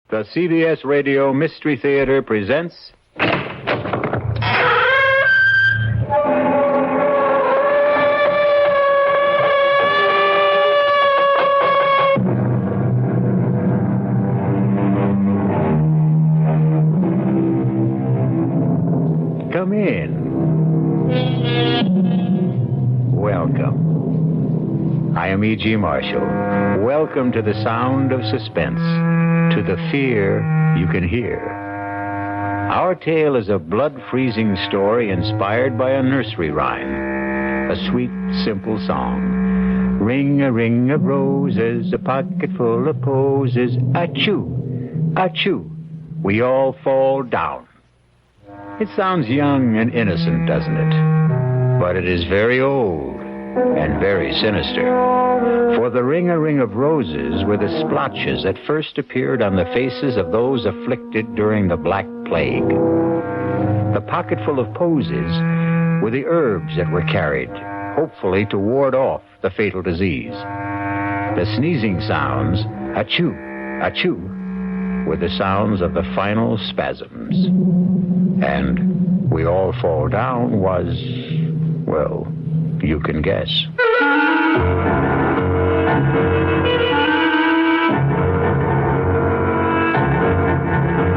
The CBS Radio Mystery Theater presents... Come in. Welcome. I am E.G. Marshall. Welcome to the sound of suspense, to the fear you can hear. Our tale is a blood-freezing story inspired by a nursery rhyme, a sweet, simple song. Ring a ring of roses, a pocket full of posies, achoo, achoo, we all fall down. It sounds young and innocent, doesn't it? But it is very old and very sinister. For the ring-a-ring of roses were the splotches that first appeared on the faces of those afflicted during the Black Plague. The pocketful of posies were the herbs that were carried, hopefully to ward off the fatal disease. The sneezing sounds, achoo, achoo, were the sounds of the final spasms. And we all fall down was, well, you can guess.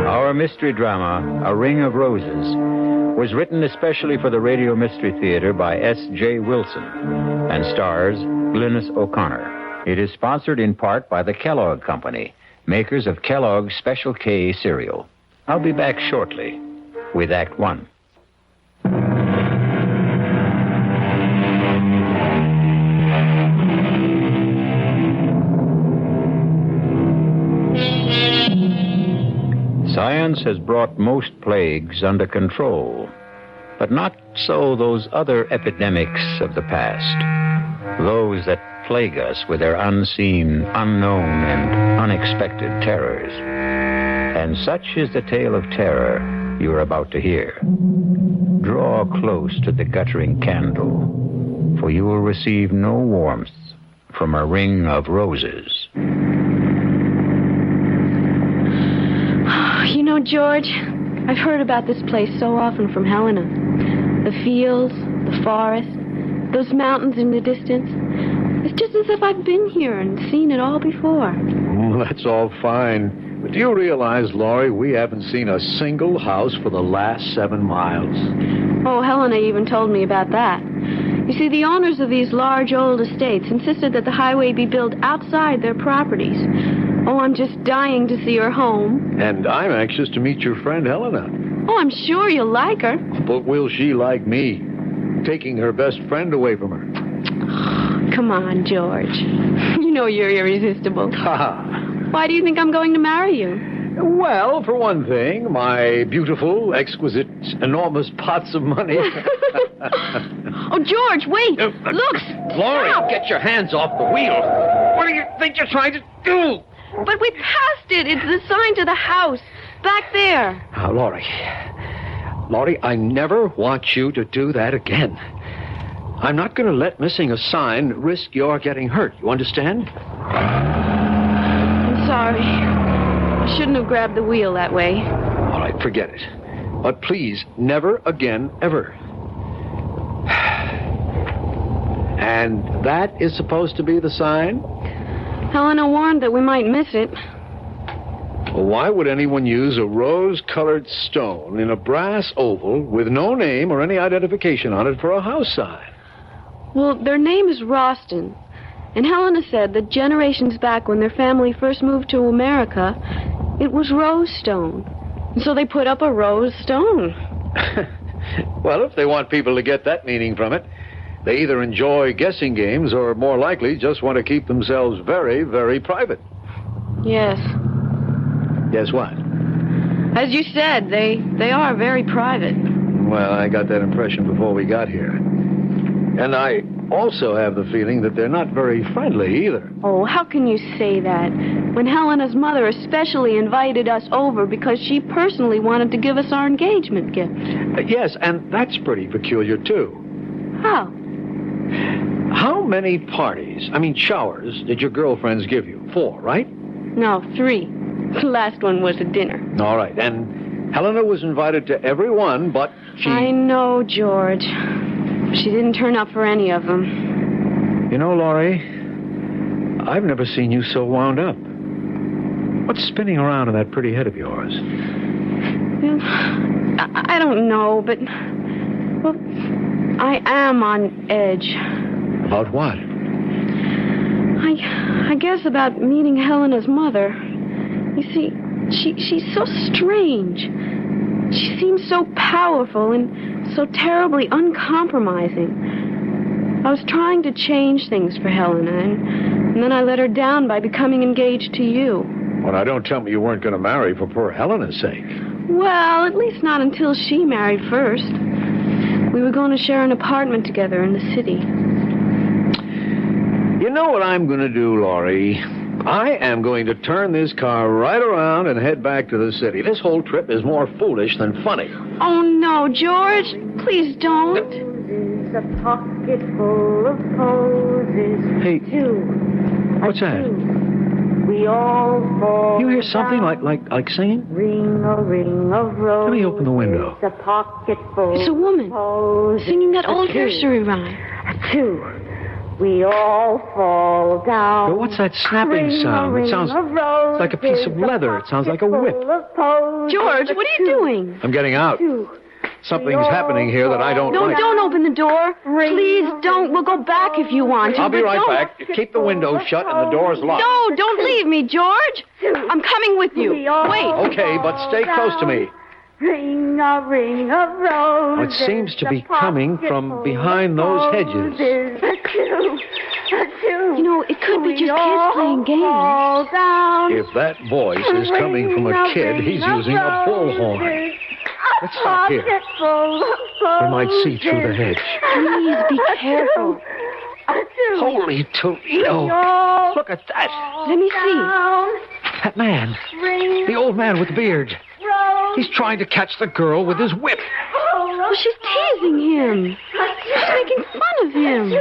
Our mystery drama, A Ring of Roses, was written especially for the Radio Mystery Theater by S.J. Wilson and stars Glynis O'Connor. It is sponsored in part by the Kellogg Company, makers of Kellogg's Special K cereal. I'll be back shortly with Act One. Science has brought most plagues under control, but not so those other epidemics of the past, those that plague us with their unseen, unknown, and unexpected terrors. And such is the tale of terror you are about to hear. Draw close to the guttering candle, for you will receive no warmth from a ring of roses. You know, George, I've heard about this place so often from Helena. The fields, the forest, those mountains in the distance. It's just as if I've been here and seen it all before. That's all fine. But do you realize, Laurie, we haven't seen a single house for the last 7 miles? Oh, Helena even told me about that. You see, the owners of these large old estates insisted that the highway be built outside their properties. Oh, I'm just dying to see her home. And I'm anxious to meet your friend Helena. Oh, I'm sure you'll like her. But will she like me? Taking her best friend away from her. Come on, George. You know you're irresistible. Ha! Why do you think I'm going to marry you? Well, for one thing, my beautiful, exquisite, enormous pots of money. Oh, George, wait! Look! Laurie, Stop. get your hands off the wheel. What do you think you're trying to do? But we passed it. It's the sign to the house. Back there. Now, Laurie, I never want you to do that again. I'm not going to let missing a sign risk your getting hurt. You understand? I'm sorry. I shouldn't have grabbed the wheel that way. All right, forget it. But please, never again, ever. And that is supposed to be the sign? Helena warned that we might miss it. Well, why would anyone use a rose-colored stone in a brass oval with no name or any identification on it for a house sign? Well, their name is Ralston. And Helena said that generations back when their family first moved to America, it was Rosestone. And so they put up a rose stone. Well, if they want people to get that meaning from it, they either enjoy guessing games or, more likely, just want to keep themselves very, very private. Yes. Guess what? As you said, they are very private. Well, I got that impression before we got here. And I also have the feeling that they're not very friendly either. Oh, how can you say that? When Helena's mother especially invited us over because she personally wanted to give us our engagement gift. Yes, and that's pretty peculiar, too. How? How many parties, showers, did your girlfriends give you? 4, right? No, 3. The last one was at dinner. All right, and Helena was invited to every one, but she... I know, George. She didn't turn up for any of them. You know, Laurie, I've never seen you so wound up. What's spinning around in that pretty head of yours? Well, I don't know, but... Well, I am on edge. About what? I guess about meeting Helena's mother. You see, she's so strange. She seems so powerful and so terribly uncompromising. I was trying to change things for Helena, and then I let her down by becoming engaged to you. Well, now, don't tell me you weren't going to marry for poor Helena's sake. Well, at least not until she married first. We were going to share an apartment together in the city. You know what I'm going to do, Laurie? I am going to turn this car right around and head back to the city. This whole trip is more foolish than funny. Oh, no, George. Please don't. A pocket full of posies. Hey, what's that? We all fall. You hear something like singing? Ring a ring of roses. Let me open the window. A pocket full. It's a woman singing that old A-two. nursery rhyme. A-two. We all fall down. But what's that snapping sound? It sounds like a piece of leather. It sounds like a whip. George, what are you doing? I'm getting out. Something's happening here that I don't like. Don't open the door. Please don't. We'll go back if you want to. I'll be but right don't. back. Keep the window shut and the doors locked. No, don't leave me, George. I'm coming with you. Wait. Okay, but stay close to me. Ring a ring of roses. It seems to be coming from behind those hedges. You know, it could be just kids playing games. If that voice is coming from a kid, he's using a bullhorn. Let's stop here. We might see through the hedge. Please be careful. Holy Toledo. Look at that. Let me see. That man. The old man with the beard. He's trying to catch the girl with his whip. Well, she's teasing him. She's making fun of him.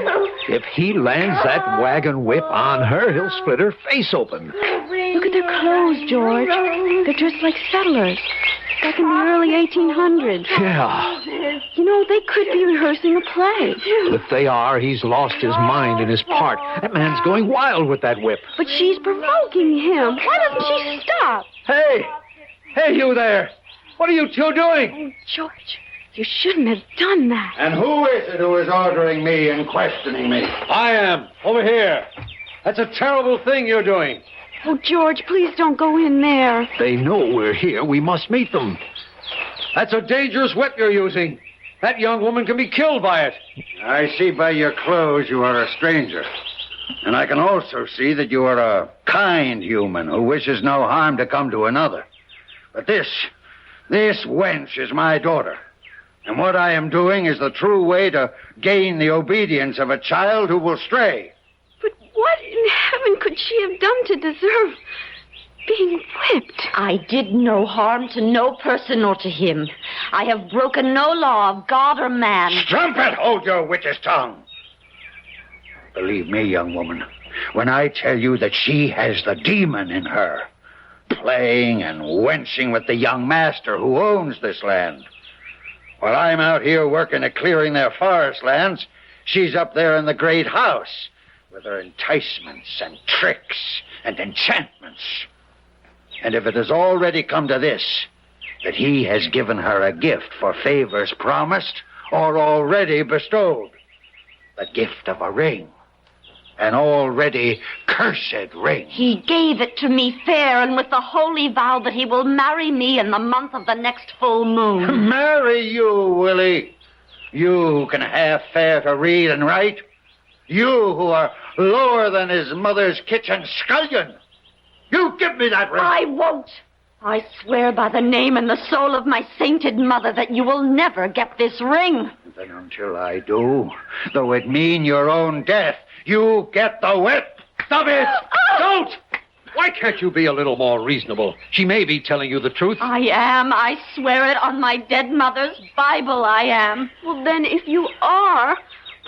If he lands that wagon whip on her, he'll split her face open. Look at their clothes, George. They're dressed like settlers. Back in the early 1800s. Yeah. You know, they could be rehearsing a play. If they are, he's lost his mind in his part. That man's going wild with that whip. But she's provoking him. Why doesn't she stop? Hey! Hey, you there! What are you two doing? Oh, George, you shouldn't have done that. And who is it who is ordering me and questioning me? I am. Over here. That's a terrible thing you're doing. Oh, George, please don't go in there. They know we're here. We must meet them. That's a dangerous whip you're using. That young woman can be killed by it. I see by your clothes you are a stranger. And I can also see that you are a kind human who wishes no harm to come to another. But this wench is my daughter. And what I am doing is the true way to gain the obedience of a child who will stray. But what in heaven could she have done to deserve being whipped? I did no harm to no person or to him. I have broken no law of God or man. Strumpet, hold your witch's tongue. Believe me, young woman, when I tell you that she has the demon in her, playing and wenching with the young master who owns this land. While I'm out here working at clearing their forest lands, she's up there in the great house with her enticements and tricks and enchantments. And if it has already come to this, that he has given her a gift for favors promised or already bestowed, the gift of a ring, an already cursed ring. He gave it to me fair and with the holy vow that he will marry me in the month of the next full moon. Marry you, Willie? You who can half fare to read and write? You who are lower than his mother's kitchen scullion? You give me that ring. I won't. I swear by the name and the soul of my sainted mother that you will never get this ring. Then until I do, though it mean your own death, you get the whip. Stop it! Don't! Why can't you be a little more reasonable? She may be telling you the truth. I am. I swear it on my dead mother's Bible, I am. Well, then, if you are,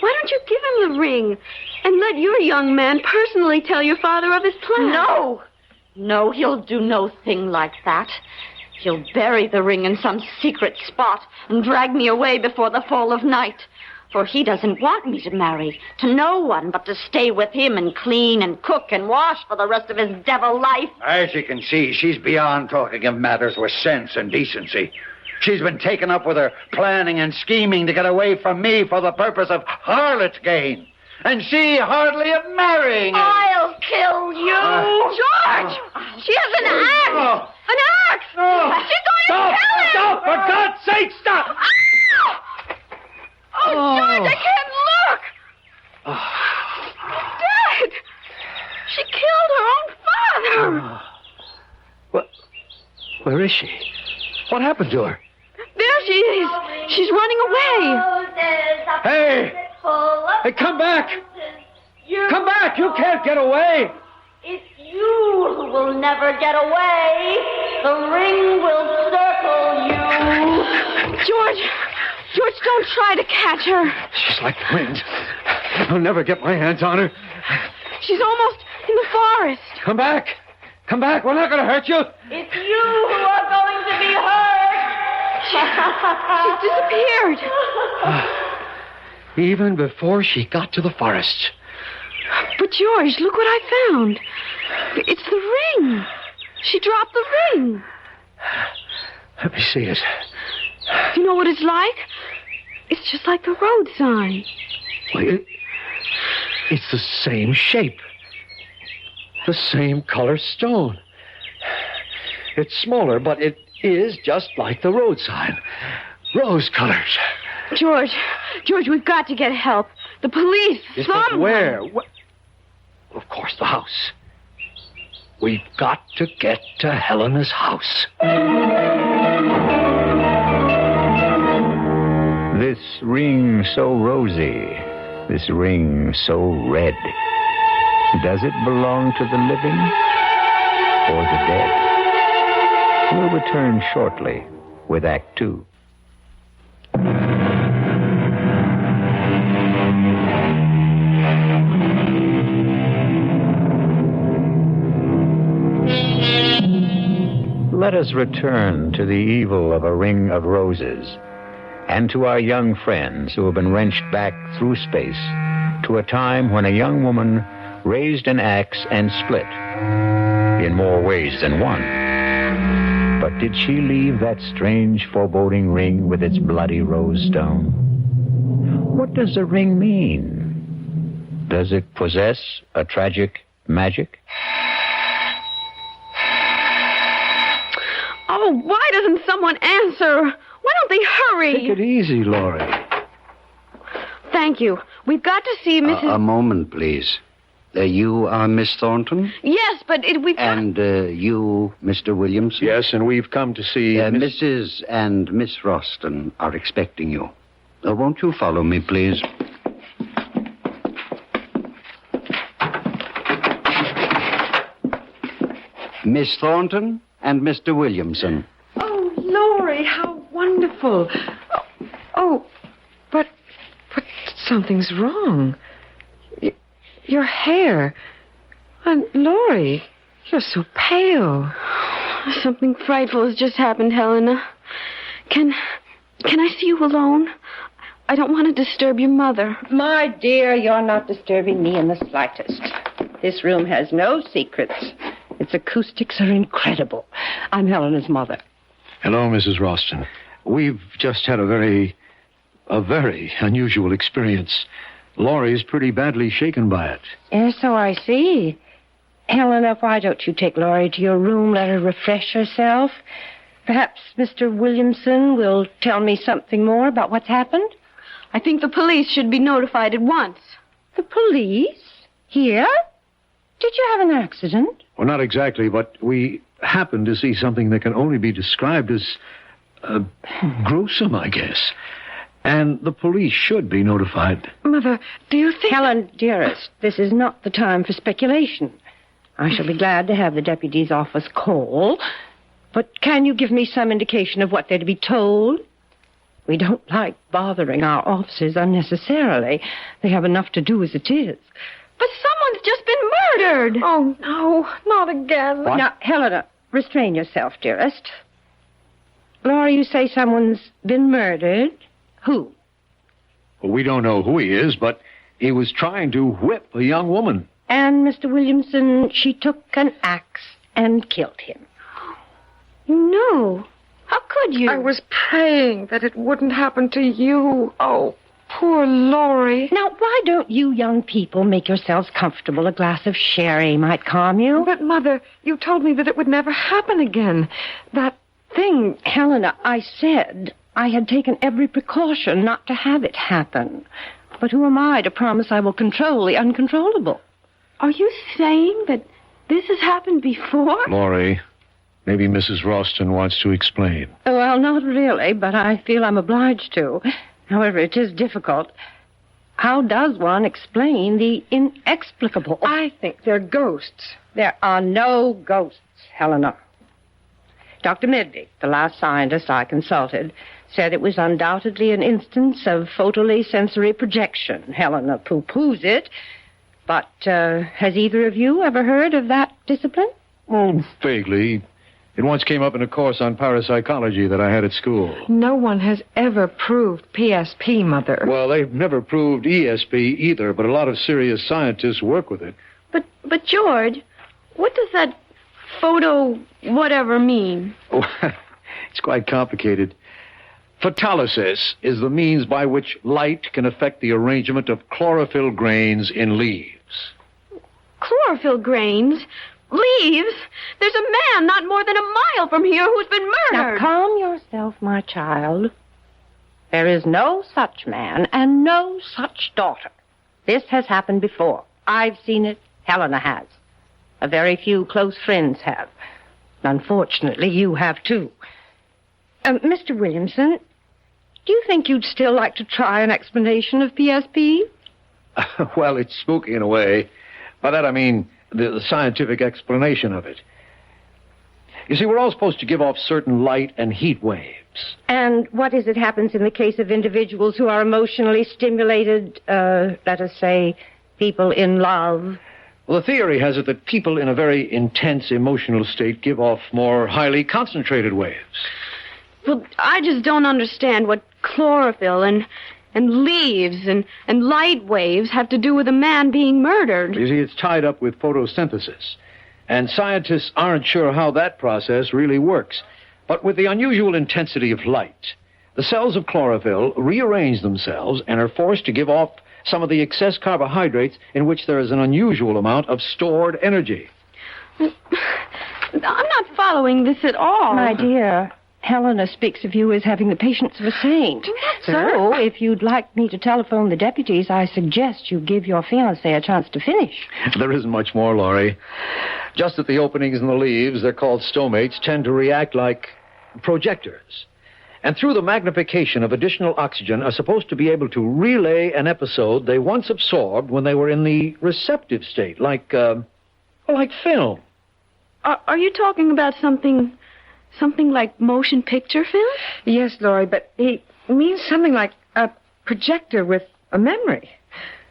why don't you give him the ring and let your young man personally tell your father of his plan? No. No, he'll do no thing like that. He'll bury the ring in some secret spot and drag me away before the fall of night. For he doesn't want me to marry to no one but to stay with him and clean and cook and wash for the rest of his devil life. As you can see, she's beyond talking of matters with sense and decency. She's been taken up with her planning and scheming to get away from me for the purpose of harlot gain. And she hardly of marrying him. I'll kill you. George! She has an axe! An axe! She's going to kill him! Stop! For God's sake, stop! Oh, George, I can't look! She's dead! She killed her own father! What? Where is she? What happened to her? There she is. She's running away. Hey! Hey, come back! Come back! You can't get away! It's you who will never get away. The ring will circle you. George, don't try to catch her. She's like the wind. I'll never get my hands on her. She's almost in the forest. Come back! Come back! We're not going to hurt you! It's you who are going to be hurt. She's disappeared. Even before she got to the forest. But, George, look what I found. It's the ring. She dropped the ring. Let me see it. You know what it's like? It's just like the road sign. It's the same shape. The same color stone. It's smaller, but it is just like the road sign. Rose colors. George, we've got to get help. The police, Yes, someone. but where? Of course, the house. We've got to get to Helena's house. This ring so rosy, this ring so red. Does it belong to the living or the dead? We'll return shortly with Act Two. Let us return to the evil of a ring of roses and to our young friends who have been wrenched back through space to a time when a young woman raised an axe and split in more ways than one. But did she leave that strange foreboding ring with its bloody rose stone? What does the ring mean? Does it possess a tragic magic? Oh, why doesn't someone answer? Why don't they hurry? Take it easy, Laurie. Thank you. We've got to see Mrs. A moment, please. You are Miss Thornton? Yes, but we've got... And you, Mr. Williamson? Yes, and we've come to see... Mrs. and Miss Roston are expecting you. Won't you follow me, please? Miss Thornton and Mr. Williamson. Oh, Laurie, how wonderful. Oh, but something's wrong. Your hair. And Laurie, you're so pale. Something frightful has just happened, Helena. Can I see you alone? I don't want to disturb your mother. My dear, you're not disturbing me in the slightest. This room has no secrets. Its acoustics are incredible. I'm Helena's mother. Hello, Mrs. Roston. We've just had a very unusual experience. Laurie's pretty badly shaken by it. Yes, so I see. Helena, why don't you take Laurie to your room, let her refresh herself? Perhaps Mr. Williamson will tell me something more about what's happened? I think the police should be notified at once. The police? Here? Did you have an accident? Well, not exactly, but we happened to see something that can only be described as gruesome, I guess. And the police should be notified. Mother, do you think... Helen, dearest, this is not the time for speculation. I shall be glad to have the deputy's office call. But can you give me some indication of what they're to be told? We don't like bothering our officers unnecessarily. They have enough to do as it is. But someone's just been murdered. Oh, no, not again. What? Now, Helena, restrain yourself, dearest. Laura, you say someone's been murdered? Who? Well, we don't know who he is, but he was trying to whip a young woman. And, Mr. Williamson, she took an axe and killed him. No. How could you? I was praying that it wouldn't happen to you. Oh, poor Laurie. Now, why don't you young people make yourselves comfortable? A glass of sherry might calm you. But, Mother, you told me that it would never happen again. That thing. Helena, I said I had taken every precaution not to have it happen. But who am I to promise I will control the uncontrollable? Are you saying that this has happened before? Laurie, maybe Mrs. Ralston wants to explain. Well, not really, but I feel I'm obliged to. However, it is difficult. How does one explain the inexplicable? I think they're ghosts. There are no ghosts, Helena. Dr. Medley, the last scientist I consulted, said it was undoubtedly an instance of photosensory projection. Helena pooh-poohs it. But has either of you ever heard of that discipline? Oh, vaguely. It once came up in a course on parapsychology that I had at school. No one has ever proved PSP, Mother. Well, they've never proved ESP either, but a lot of serious scientists work with it. But George, what does that photo whatever mean? Oh, it's quite complicated. Photolysis is the means by which light can affect the arrangement of chlorophyll grains in leaves. Chlorophyll grains? Leaves? There's a man not more than a mile from here who's been murdered. Now, calm yourself, my child. There is no such man and no such daughter. This has happened before. I've seen it. Helena has. A very few close friends have. Unfortunately, you have, too. Mr. Williamson, do you think you'd still like to try an explanation of PSP? Well, it's spooky in a way. By that I mean the scientific explanation of it. You see, we're all supposed to give off certain light and heat waves. And what is it happens in the case of individuals who are emotionally stimulated, let us say, people in love? Well, the theory has it that people in a very intense emotional state give off more highly concentrated waves. Well, I just don't understand what chlorophyll and leaves and light waves have to do with a man being murdered. You see, it's tied up with photosynthesis. And scientists aren't sure how that process really works. But with the unusual intensity of light, the cells of chlorophyll rearrange themselves and are forced to give off some of the excess carbohydrates in which there is an unusual amount of stored energy. I'm not following this at all. My dear, Helena speaks of you as having the patience of a saint. So, if you'd like me to telephone the deputies, I suggest you give your fiancé a chance to finish. There isn't much more, Laurie. Just that the openings in the leaves, they're called stomates, tend to react like projectors. And through the magnification of additional oxygen are supposed to be able to relay an episode they once absorbed when they were in the receptive state, like film. Are you talking about something like motion picture film? Yes, Laurie, but he means something like a projector with a memory.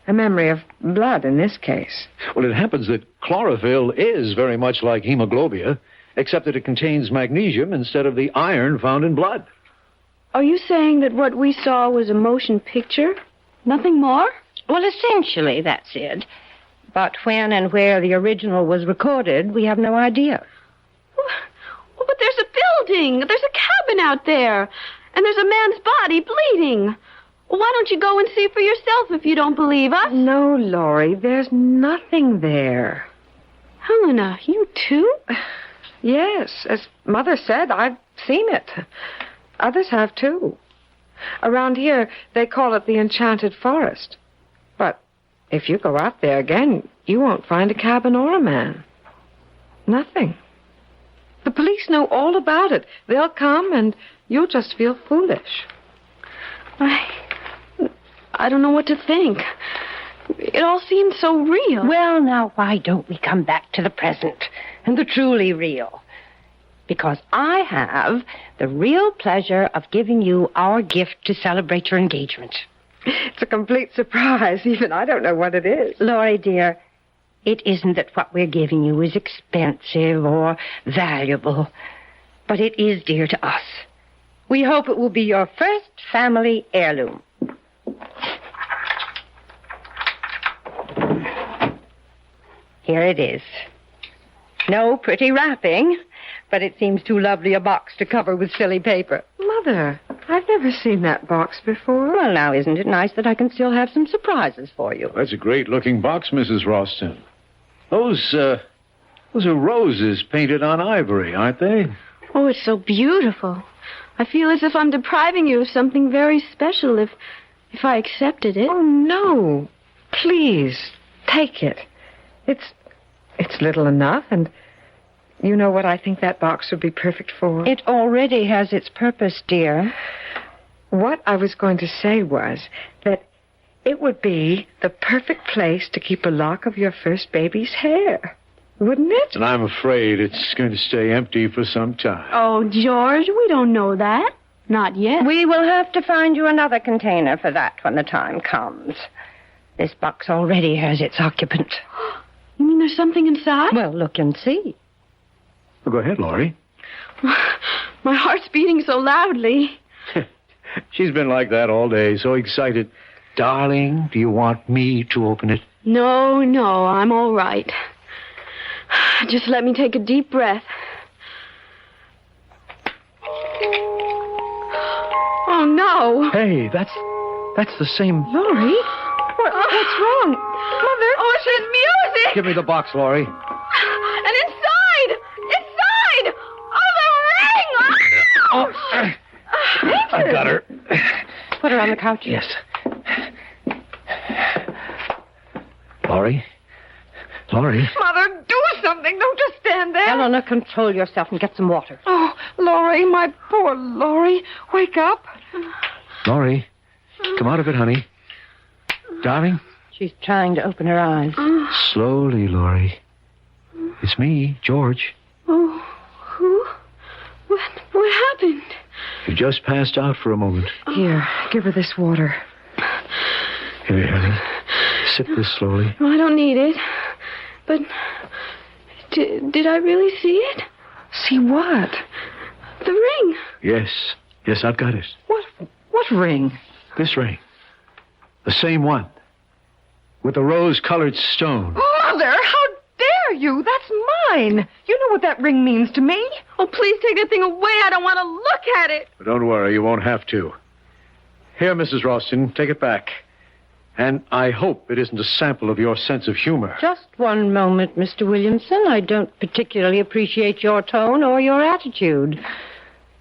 A memory of blood in this case. Well, it happens that chlorophyll is very much like hemoglobia, except that it contains magnesium instead of the iron found in blood. Are you saying that what we saw was a motion picture? Nothing more? Well, essentially, that's it. But when and where the original was recorded, we have no idea. Well, but there's a building. There's a cabin out there. And there's a man's body bleeding. Well, why don't you go and see for yourself if you don't believe us? No, Laurie, there's nothing there. Helena, you too? Yes, as Mother said, I've seen it. Others have, too. Around here, they call it the Enchanted Forest. But if you go out there again, you won't find a cabin or a man. Nothing. The police know all about it. They'll come, and you'll just feel foolish. I don't know what to think. It all seems so real. Well, now, why don't we come back to the present and the truly real? Because I have the real pleasure of giving you our gift to celebrate your engagement. It's a complete surprise. Even I don't know what it is. Laurie, dear, It isn't that what we're giving you is expensive or valuable, but it is dear to us. We hope it will be your first family heirloom. Here it is. No pretty wrapping, but it seems too lovely a box to cover with silly paper. Mother, I've never seen that box before. Well, now, isn't it nice that I can still have some surprises for you? That's a great-looking box, Mrs. Ralston. Those are roses painted on ivory, aren't they? Oh, it's so beautiful. I feel as if I'm depriving you of something very special if I accepted it. Oh, no. Please, take it. It's little enough, and you know what I think that box would be perfect for? It already has its purpose, dear. What I was going to say was that it would be the perfect place to keep a lock of your first baby's hair. Wouldn't it? And I'm afraid it's going to stay empty for some time. Oh, George, we don't know that. Not yet. We will have to find you another container for that when the time comes. This box already has its occupant. You mean there's something inside? Well, look and see. Well, go ahead, Laurie. My heart's beating so loudly. She's been like that all day, so excited. Darling, do you want me to open it? No, I'm all right. Just let me take a deep breath. Oh, no. Hey, that's the same... Laurie? What's wrong? Mother? Oh, it's his music! Give me the box, Laurie. And inside! Oh, the ring! I got her. Put her on the couch. Yes. Laurie? Mother, do something. Don't just stand there. Eleanor, control yourself and get some water. Oh, Laurie, my poor Laurie. Wake up. Laurie, come out of it, honey. Darling? She's trying to open her eyes. Slowly, Laurie. It's me, George. Oh, who? What happened? You just passed out for a moment. Here, give her this water. Here, honey. Sip this slowly. Oh, I don't need it. But did I really see it? See what? The ring. Yes, I've got it. What ring? This ring. The same one. With the rose-colored stone. Mother, how dare you? That's mine. You know what that ring means to me. Oh, please take that thing away. I don't want to look at it. But don't worry, you won't have to. Here, Mrs. Ralston, take it back. And I hope it isn't a sample of your sense of humor. Just one moment, Mr. Williamson. I don't particularly appreciate your tone or your attitude.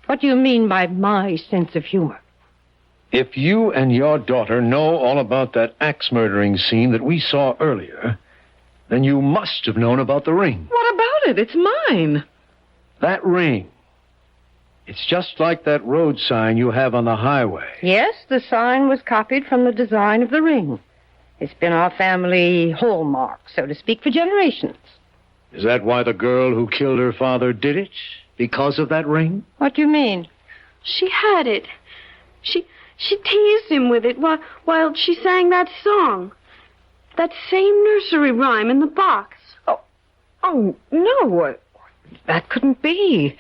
What do you mean by my sense of humor? If you and your daughter know all about that axe-murdering scene that we saw earlier, then you must have known about the ring. What about it? It's mine. That ring. It's just like that road sign you have on the highway. Yes, the sign was copied from the design of the ring. It's been our family hallmark, so to speak, for generations. Is that why the girl who killed her father did it? Because of that ring? What do you mean? She had it. She teased him with it while she sang that song. That same nursery rhyme in the box. Oh, no. That couldn't be.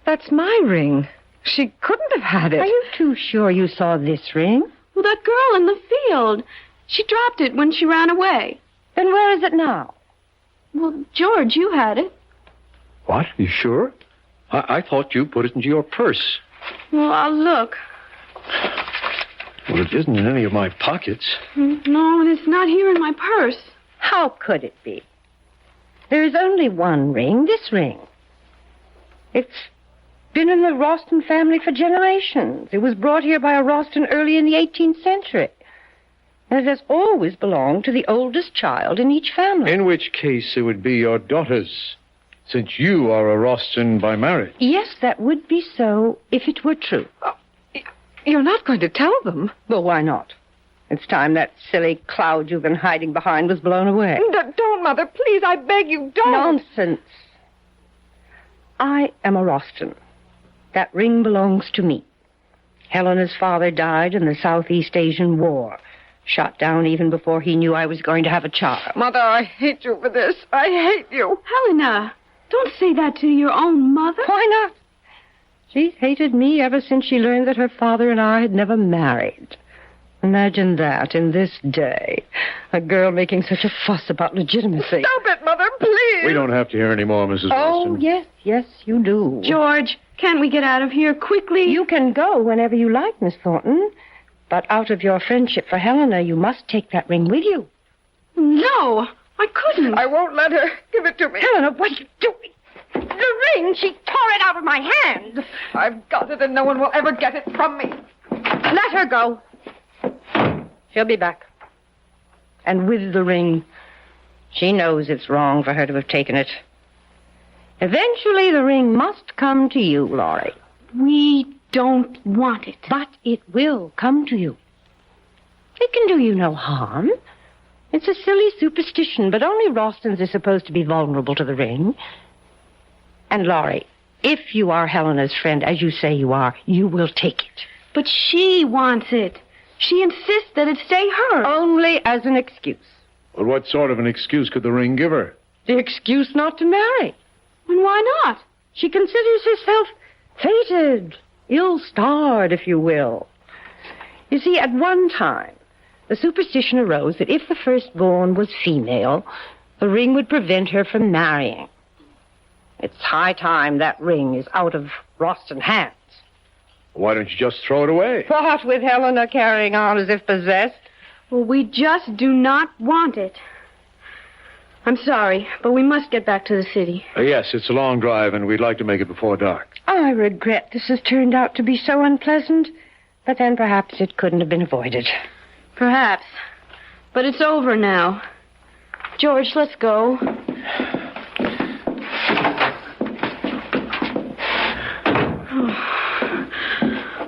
That's my ring. She couldn't have had it. Are you too sure you saw this ring? Well, that girl in the field. She dropped it when she ran away. Then where is it now? Well, George, you had it. What? You sure? I thought you put it into your purse. Well, I'll look. Well, it isn't in any of my pockets. No, and it's not here in my purse. How could it be? There is only one ring, this ring. It's been in the Ralston family for generations. It was brought here by a Ralston early in the 18th century. And it has always belonged to the oldest child in each family. In which case it would be your daughter's, since you are a Ralston by marriage. Yes, that would be so if it were true. You're not going to tell them? Well, why not? It's time that silly cloud you've been hiding behind was blown away. Don't, Mother. Please, I beg you, don't. Nonsense. I am a Ralston. That ring belongs to me. Helena's father died in the Southeast Asian War. Shot down even before he knew I was going to have a child. Mother, I hate you for this. I hate you. Helena, don't say that to your own mother. Why not? She's hated me ever since she learned that her father and I had never married. Imagine that in this day. A girl making such a fuss about legitimacy. Stop it, Mother, please. We don't have to hear any more, Mrs. Oh, Ralston. yes, you do. George, can't we get out of here quickly? You can go whenever you like, Miss Thornton. But out of your friendship for Helena, you must take that ring with you. No, I couldn't. I won't let her. Give it to me. Helena, what are you doing? The ring! She tore it out of my hand. I've got it, and no one will ever get it from me. Let her go. She'll be back. And with the ring, she knows it's wrong for her to have taken it. Eventually, the ring must come to you, Laurie. We don't want it. But it will come to you. It can do you no harm. It's a silly superstition, but only Ralstons are supposed to be vulnerable to the ring. And, Laurie, if you are Helena's friend, as you say you are, you will take it. But she wants it. She insists that it stay hers. Only as an excuse. Well, what sort of an excuse could the ring give her? The excuse not to marry. And why not? She considers herself fated, ill-starred, if you will. You see, at one time, the superstition arose that if the firstborn was female, the ring would prevent her from marrying. It's high time that ring is out of Ralston hands. Why don't you just throw it away? What with Helena carrying on as if possessed? Well, we just do not want it. I'm sorry, but we must get back to the city. Yes, it's a long drive, and we'd like to make it before dark. I regret this has turned out to be so unpleasant, but then perhaps it couldn't have been avoided. Perhaps. But it's over now. George, let's go.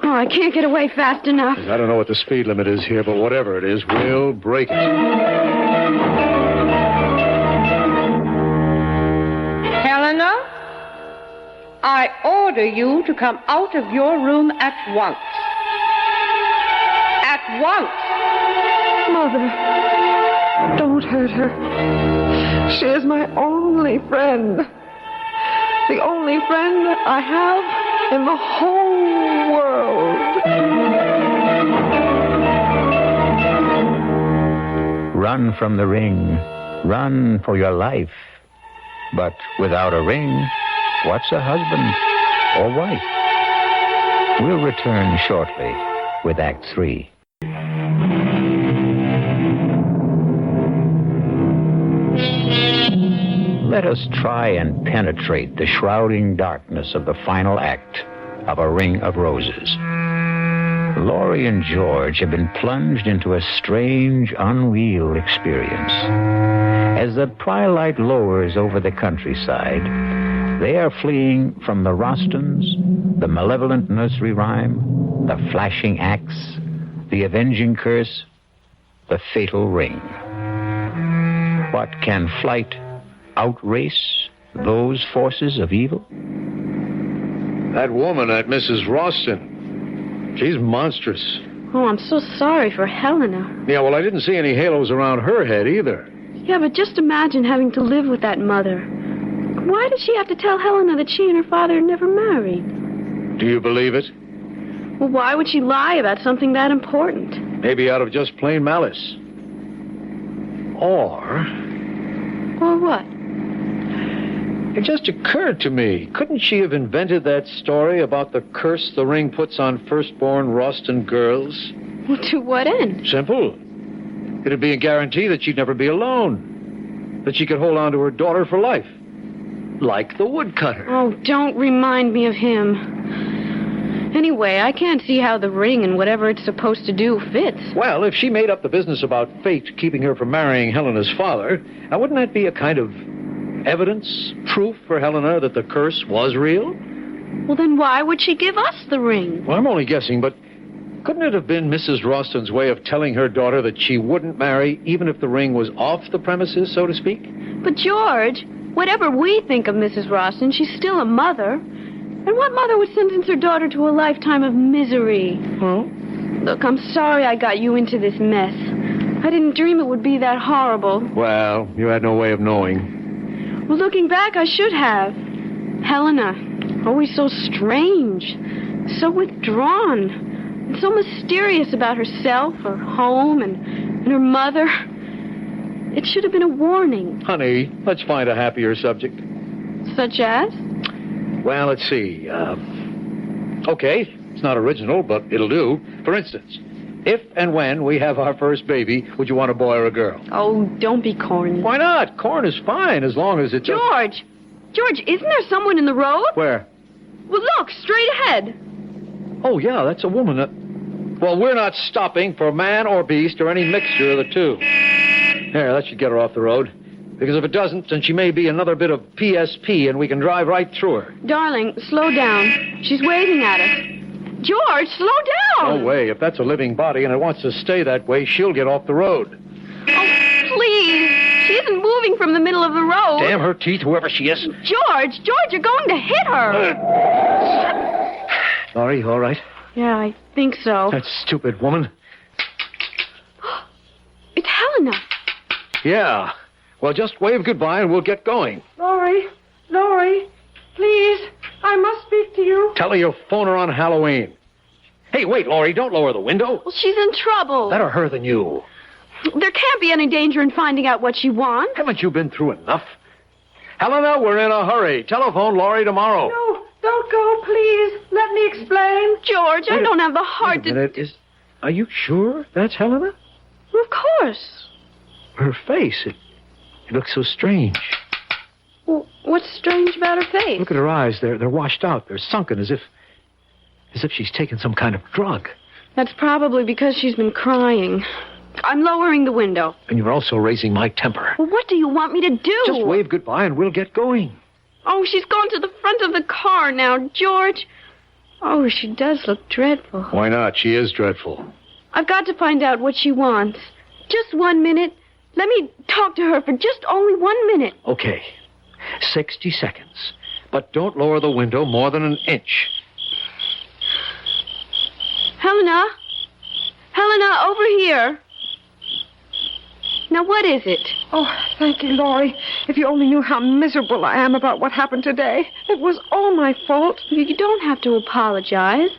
Oh, I can't get away fast enough. I don't know what the speed limit is here, but whatever it is, we'll break it. Helena, I order you to come out of your room at once. At once. Mother, don't hurt her. She is my only friend. The only friend I have in the whole world. Run from the ring. Run for your life. But without a ring, what's a husband or wife? We'll return shortly with Act 3. Let us try and penetrate the shrouding darkness of the final act of A Ring of Roses. Laurie and George have been plunged into a strange, unreal experience. As the twilight lowers over the countryside, they are fleeing from the Rostons, the malevolent nursery rhyme, the flashing axe, the avenging curse, the fatal ring. But can flight outrace those forces of evil? That woman, that Mrs. Ralston, she's monstrous. Oh, I'm so sorry for Helena. Yeah, well, I didn't see any halos around her head either. Yeah, but just imagine having to live with that mother. Why did she have to tell Helena that she and her father had never married? Do you believe it? Well, why would she lie about something that important? Maybe out of just plain malice. Or what? it just occurred to me, couldn't she have invented that story about the curse the ring puts on firstborn Ralston girls? Well, to what end? Simple. It'd be a guarantee that she'd never be alone. That she could hold on to her daughter for life. Like the woodcutter. Oh, don't remind me of him. Anyway, I can't see how the ring and whatever it's supposed to do fits. Well, if she made up the business about fate keeping her from marrying Helena's father, now wouldn't that be a kind of evidence, proof for Helena that the curse was real? Well, then why would she give us the ring? Well, I'm only guessing, but couldn't it have been Mrs. Ralston's way of telling her daughter that she wouldn't marry even if the ring was off the premises, so to speak? But, George, whatever we think of Mrs. Ralston, she's still a mother. And what mother would sentence her daughter to a lifetime of misery? Huh? Look, I'm sorry I got you into this mess. I didn't dream it would be that horrible. Well, you had no way of knowing. Well, looking back, I should have. Helena, always so strange, so withdrawn, and so mysterious about herself, her home, and her mother. It should have been a warning. Honey, let's find a happier subject. Such as? Well, let's see. Okay, it's not original, but it'll do. For instance, if and when we have our first baby, would you want a boy or a girl? Oh, don't be corny. Why not? Corn is fine as long as it doesn't... George! George, isn't there someone in the road? Where? Well, look, straight ahead. Oh, yeah, that's a woman. Well, we're not stopping for man or beast or any mixture of the two. Here, that should get her off the road. Because if it doesn't, then she may be another bit of PSP and we can drive right through her. Darling, slow down. She's waving at us. George, slow down! No way. If that's a living body and it wants to stay that way, she'll get off the road. Oh, please. She isn't moving from the middle of the road. Damn her teeth, whoever she is. George, you're going to hit her. Laurie, all right? Yeah, I think so. That stupid woman. It's Helena. Yeah. Well, just wave goodbye and we'll get going. Laurie, please, I must speak to you. Tell her you'll phone her on Halloween. Hey, wait, Laurie, don't lower the window. Well, she's in trouble. Better her than you. There can't be any danger in finding out what she wants. Haven't you been through enough? Helena, we're in a hurry. Telephone Laurie tomorrow. No, don't go, please. Let me explain. George, I don't have the heart to... Are you sure that's Helena? Well, of course. Her face, it looks so strange. Well, what's strange about her face? Look at her eyes. They're washed out. They're sunken as if she's taken some kind of drug. That's probably because she's been crying. I'm lowering the window. And you're also raising my temper. Well, what do you want me to do? Just wave goodbye and we'll get going. Oh, she's gone to the front of the car now, George. Oh, she does look dreadful. Why not? She is dreadful. I've got to find out what she wants. Just 1 minute. Let me talk to her for just only 1 minute. Okay. 60 seconds. But don't lower the window more than an inch. Helena? Helena, over here. Now, what is it? Oh, thank you, Laurie. If you only knew how miserable I am about what happened today. It was all my fault. You don't have to apologize.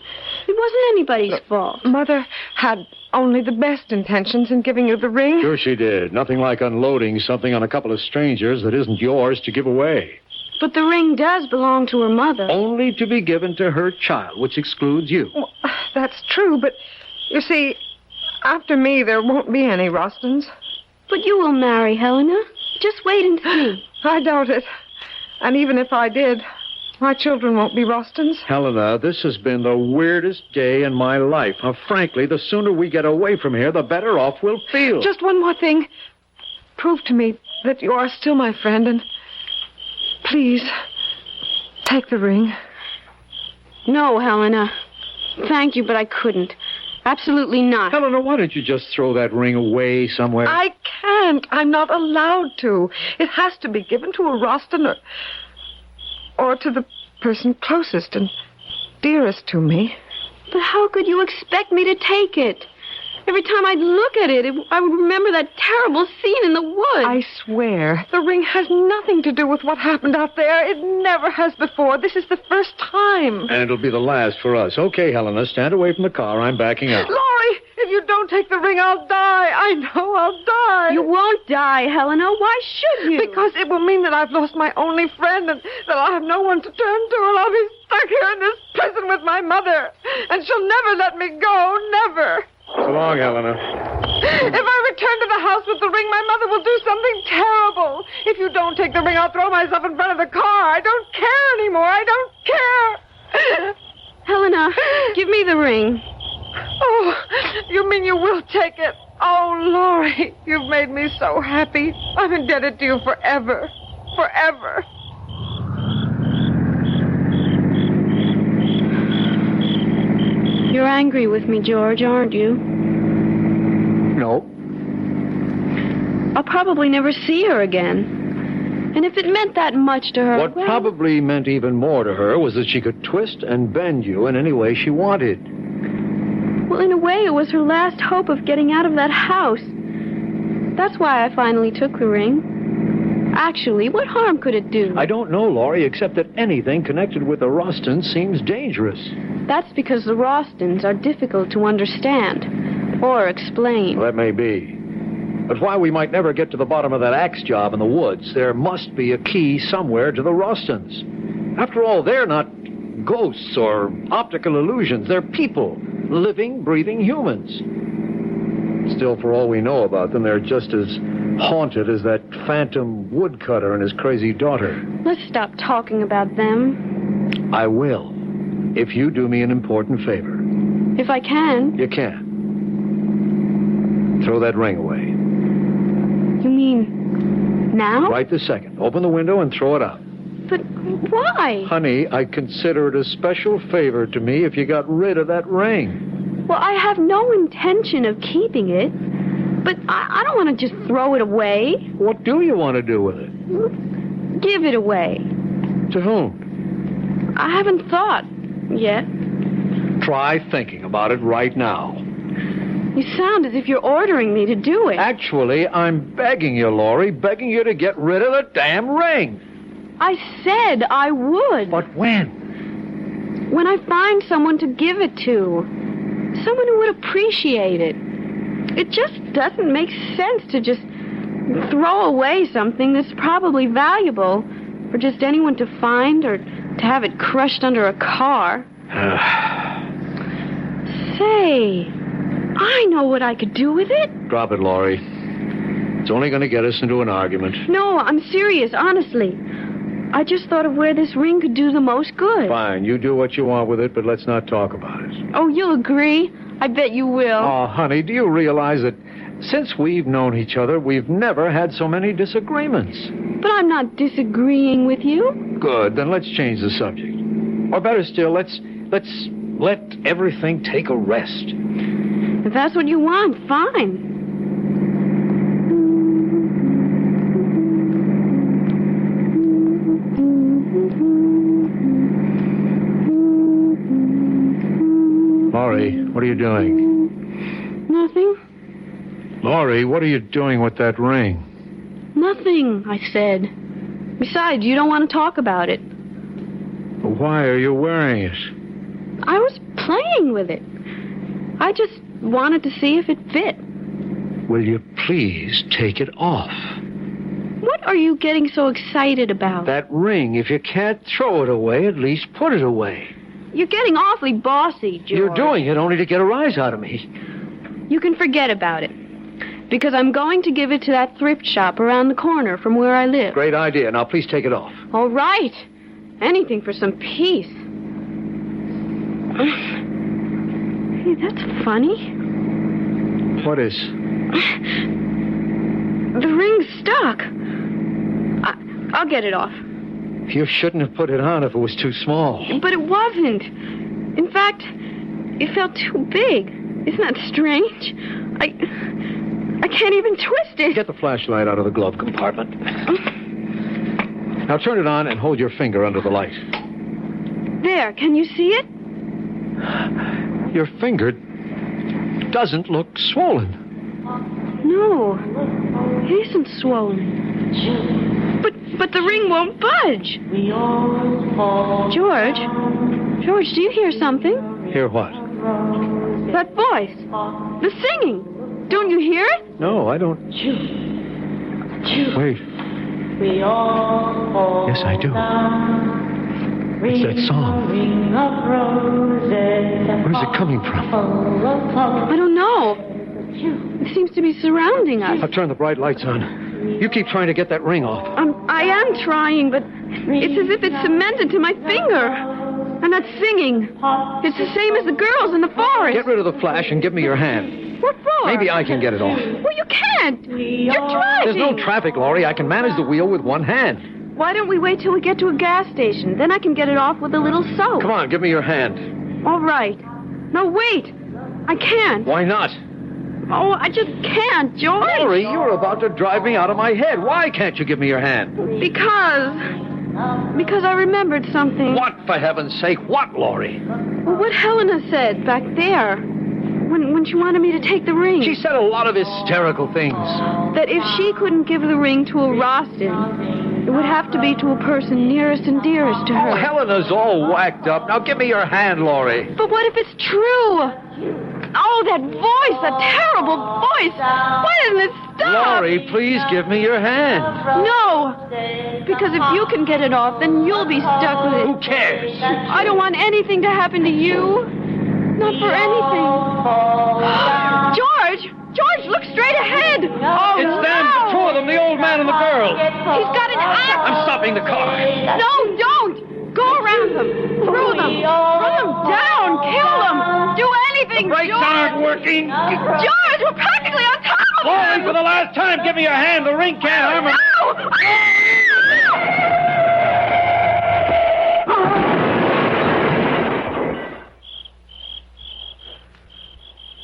It wasn't anybody's fault. Mother had only the best intentions in giving you the ring. Sure she did. Nothing like unloading something on a couple of strangers that isn't yours to give away. But the ring does belong to her mother. Only to be given to her child, which excludes you. Well, that's true, but you see, after me, there won't be any Rostons. But you will marry Helena. Just wait and see. I doubt it. And even if I did, my children won't be Rostons. Helena, this has been the weirdest day in my life. Now, frankly, the sooner we get away from here, the better off we'll feel. Just one more thing. Prove to me that you are still my friend, and please, take the ring. No, Helena. Thank you, but I couldn't. Absolutely not. Helena, why don't you just throw that ring away somewhere? I can't. I'm not allowed to. It has to be given to a Roston or to the person closest and dearest to me. But how could you expect me to take it? Every time I'd look at it, I would remember that terrible scene in the woods. I swear, the ring has nothing to do with what happened out there. It never has before. This is the first time. And it'll be the last for us. Okay, Helena, stand away from the car. I'm backing up. Laurie, if you don't take the ring, I'll die. I know I'll die. You won't die, Helena. Why should you? Because it will mean that I've lost my only friend and that I'll have no one to turn to, and I'll be stuck here in this prison with my mother. And she'll never let me go. Never. So long, Helena. If I return to the house with the ring, my mother will do something terrible. If you don't take the ring, I'll throw myself in front of the car. I don't care anymore. I don't care. Helena, give me the ring. Oh, you mean you will take it? Oh, Laurie, you've made me so happy. I'm indebted to you forever. Forever. You're angry with me, George, aren't you? No. I'll probably never see her again. And if it meant that much to her... What probably meant even more to her was that she could twist and bend you in any way she wanted. Well, in a way, it was her last hope of getting out of that house. That's why I finally took the ring. Actually, what harm could it do? I don't know, Laurie, except that anything connected with the Rostons seems dangerous. That's because the Rostons are difficult to understand or explain. Well, that may be. But while we might never get to the bottom of that axe job in the woods, there must be a key somewhere to the Rostons. After all, they're not ghosts or optical illusions. They're people, living, breathing humans. Still, for all we know about them, they're just as haunted as that phantom woodcutter and his crazy daughter. Let's stop talking about them. I will, if you do me an important favor. If I can. You can. Throw that ring away. You mean now? Right this second. Open the window and throw it out. But why? Honey, I'd consider it a special favor to me if you got rid of that ring. Well, I have no intention of keeping it. But I don't want to just throw it away. What do you want to do with it? Give it away. To whom? I haven't thought yet. Try thinking about it right now. You sound as if you're ordering me to do it. Actually, I'm begging you, Laurie, begging you to get rid of the damn ring. I said I would. But when? When I find someone to give it to. Someone who would appreciate it. It just doesn't make sense to just throw away something that's probably valuable for just anyone to find or to have it crushed under a car. Say, I know what I could do with it. Drop it, Laurie. It's only going to get us into an argument. No, I'm serious, honestly. I just thought of where this ring could do the most good. Fine, you do what you want with it, but let's not talk about it. Oh, you'll agree? I bet you will. Oh, honey, do you realize that since we've known each other, we've never had so many disagreements? But I'm not disagreeing with you. Good, then let's change the subject. Or better still, let's let everything take a rest. If that's what you want, fine. Laurie, what are you doing? Nothing. Laurie, what are you doing with that ring? Nothing, I said. Besides, you don't want to talk about it. Why are you wearing it? I was playing with it. I just wanted to see if it fit. Will you please take it off? What are you getting so excited about? That ring, if you can't throw it away, at least put it away. You're getting awfully bossy, George. You're doing it only to get a rise out of me. You can forget about it. Because I'm going to give it to that thrift shop around the corner from where I live. Great idea. Now, please take it off. All right. Anything for some peace. Hey, that's funny. What is? The ring's stuck. I'll get it off. You shouldn't have put it on if it was too small. But it wasn't. In fact, it felt too big. Isn't that strange? I can't even twist it. Get the flashlight out of the glove compartment. Now turn it on and hold your finger under the light. There, can you see it? Your finger doesn't look swollen. No, it isn't swollen. But the ring won't budge. George, do you hear something? Hear what? That voice. The singing. Don't you hear it? No, I don't. Wait. Yes, I do. It's that song. Where's it coming from? I don't know. It seems to be surrounding us. I'll turn the bright lights on. You keep trying to get that ring off. I am trying, but it's as if it's cemented to my finger. And that singing. It's the same as the girls in the forest. Get rid of the flash and give me your hand. What for? Maybe I can get it off. Well, you can't. You're driving. There's no traffic, Laurie. I can manage the wheel with one hand. Why don't we wait till we get to a gas station? Then I can get it off with a little soap. Come on, give me your hand. All right. No, wait. I can't. Why not? Oh, I just can't, George. Laurie, you're about to drive me out of my head. Why can't you give me your hand? Because I remembered something. What, for heaven's sake? What, Laurie? Well, what Helena said back there. when she wanted me to take the ring. She said a lot of hysterical things. That if she couldn't give the ring to a Rostin, it would have to be to a person nearest and dearest to her. Oh, Helena's all whacked up. Now give me your hand, Laurie. But what if it's true? Oh, that voice, that terrible voice. Why doesn't it stop? Laurie, please give me your hand. No, because if you can get it off, then you'll be stuck with it. Who cares? I don't want anything to happen to you. Not for anything. George, look straight ahead. Oh, It's them, the two of them, the old man and the girl. He's got an axe. I'm stopping the car. No, don't. Go around them. Throw them. Run them down. Kill them. Do anything, The brakes George. aren't working. George, we're practically on top of Laurie, them. for the last time, give me your hand. The ring can't harm her. No!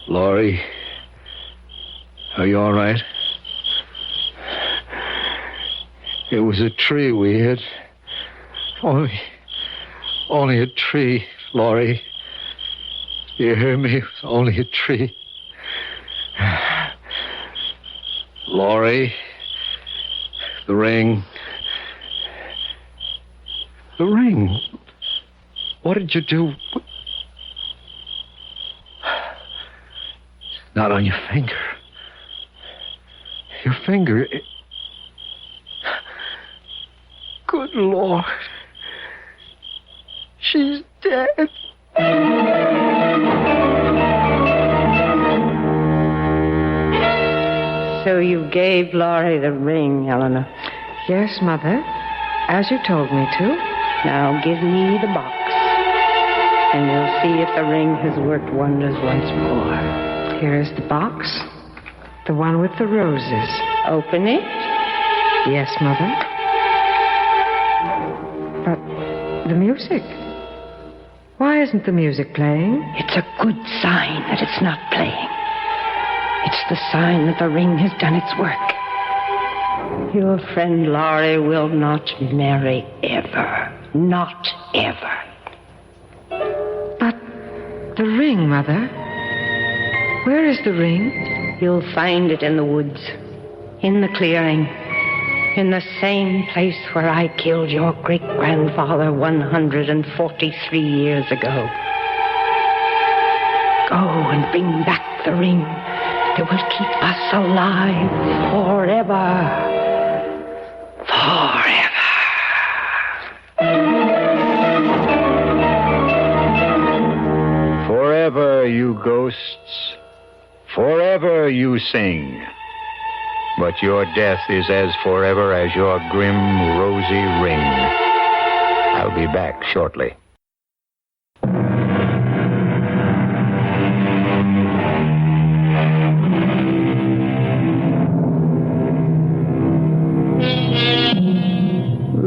Laurie, are you all right? It was a tree we hit. Only a tree, Laurie. You hear me? It was only a tree. Laurie, the ring. The ring. What did you do? Not on your finger. Your finger. Good Lord. She's dead. So you gave Laurie the ring, Helena. Yes, Mother, as you told me to. Now give me the box, and you'll see if the ring has worked wonders once more. Here is the box, the one with the roses. Open it. Yes, Mother. But the music. Why isn't the music playing? It's a good sign that it's not playing. It's the sign that the ring has done its work. Your friend Laurie will not marry ever. Not ever. But the ring, Mother. Where is the ring? You'll find it in the woods, in the clearing, in the same place where I killed your great-grandfather 143 years ago. Go and bring back the ring that will keep us alive forever. Forever. Forever, you ghosts. Forever you sing. But your death is as forever as your grim, rosy ring. I'll be back shortly.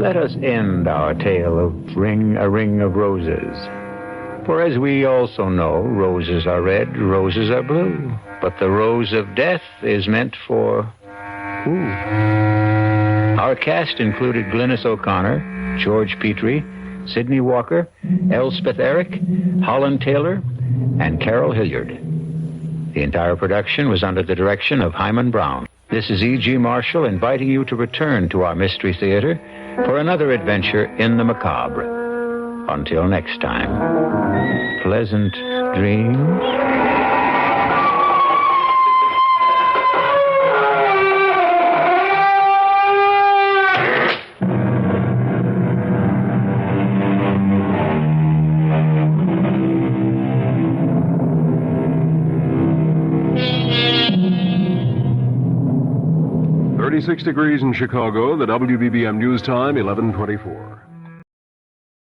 Let us end our tale of A Ring of Roses. For as we also know, roses are red, roses are blue. But the rose of death is meant for who? Our cast included Glynis O'Connor, George Petrie, Sidney Walker, Elspeth Eric, Holland Taylor, and Carol Hilliard. The entire production was under the direction of Hyman Brown. This is E.G. Marshall inviting you to return to our Mystery Theater for another adventure in the macabre. Until next time, pleasant dreams. .36 degrees in Chicago, the WBBM News Time, 11:24.